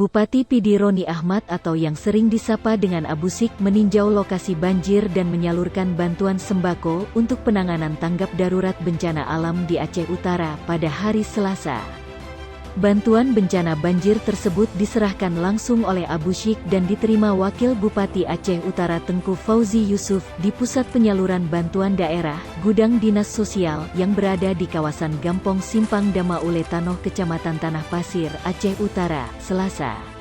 Bupati PD Roni Ahmad atau yang sering disapa dengan Abu Syik meninjau lokasi banjir dan menyalurkan bantuan sembako untuk penanganan tanggap darurat bencana alam di Aceh Utara pada hari Selasa. Bantuan bencana banjir tersebut diserahkan langsung oleh Abu Syik dan diterima Wakil Bupati Aceh Utara Tengku Fauzi Yusuf di Pusat Penyaluran Bantuan Daerah, Gudang Dinas Sosial yang berada di kawasan Gampong Simpang Dama Ule Tanoh Kecamatan Tanah Pasir, Aceh Utara, Selasa.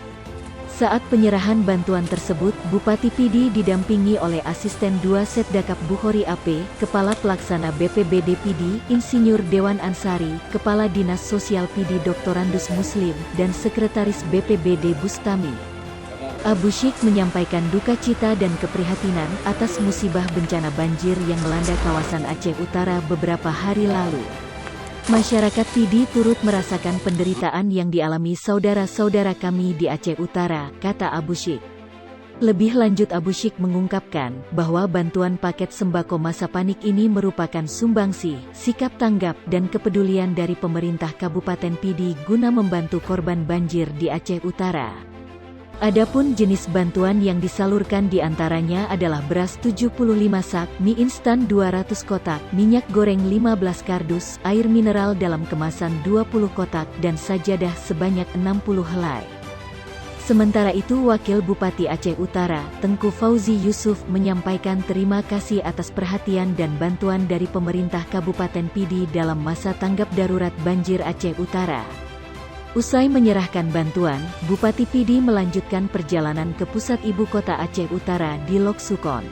Saat penyerahan bantuan tersebut, Bupati PD didampingi oleh Asisten 2 Setdakap Bukhori AP, Kepala Pelaksana BPBD PD, Insinyur Dewan Ansari, Kepala Dinas Sosial PD Dr. Randus Muslim, dan Sekretaris BPBD Bustami. Abu Syik menyampaikan duka cita dan keprihatinan atas musibah bencana banjir yang melanda kawasan Aceh Utara beberapa hari lalu. Masyarakat PD turut merasakan penderitaan yang dialami saudara-saudara kami di Aceh Utara, kata Abu Syik. Lebih lanjut Abu Syik mengungkapkan bahwa bantuan paket sembako masa panik ini merupakan sumbangsih, sikap tanggap dan kepedulian dari pemerintah Kabupaten PD guna membantu korban banjir di Aceh Utara. Adapun jenis bantuan yang disalurkan diantaranya adalah beras 75 sak, mie instan 200 kotak, minyak goreng 15 kardus, air mineral dalam kemasan 20 kotak, dan sajadah sebanyak 60 helai. Sementara itu Wakil Bupati Aceh Utara, Tengku Fauzi Yusuf menyampaikan terima kasih atas perhatian dan bantuan dari pemerintah Kabupaten PD dalam masa tanggap darurat banjir Aceh Utara. Usai menyerahkan bantuan, Bupati PD melanjutkan perjalanan ke pusat ibu kota Aceh Utara di Lok Sukon.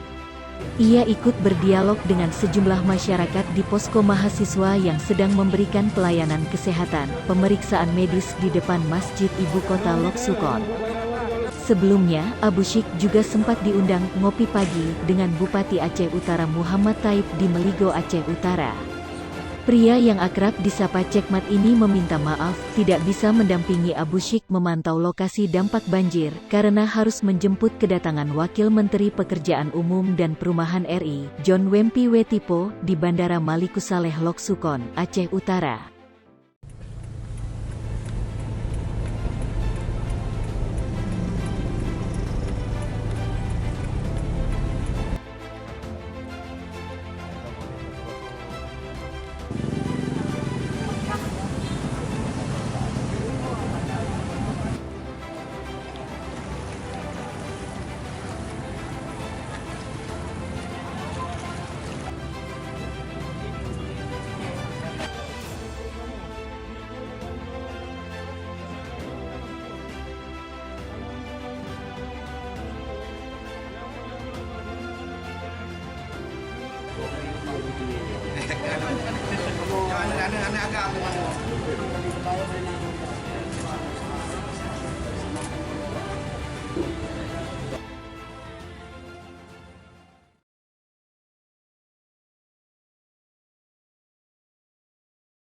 Ia ikut berdialog dengan sejumlah masyarakat di posko mahasiswa yang sedang memberikan pelayanan kesehatan, pemeriksaan medis di depan Masjid Ibu Kota Lok Sukon. Sebelumnya, Abu Syik juga sempat diundang ngopi pagi dengan Bupati Aceh Utara Muhammad Taib di Meligo, Aceh Utara. Pria yang akrab disapa Cekmat ini meminta maaf tidak bisa mendampingi Abu Syik memantau lokasi dampak banjir karena harus menjemput kedatangan Wakil Menteri Pekerjaan Umum dan Perumahan RI, John Wempi Wetipo, di Bandara Malikussaleh Lok Sukon, Aceh Utara. Jangan aneh-aneh agak.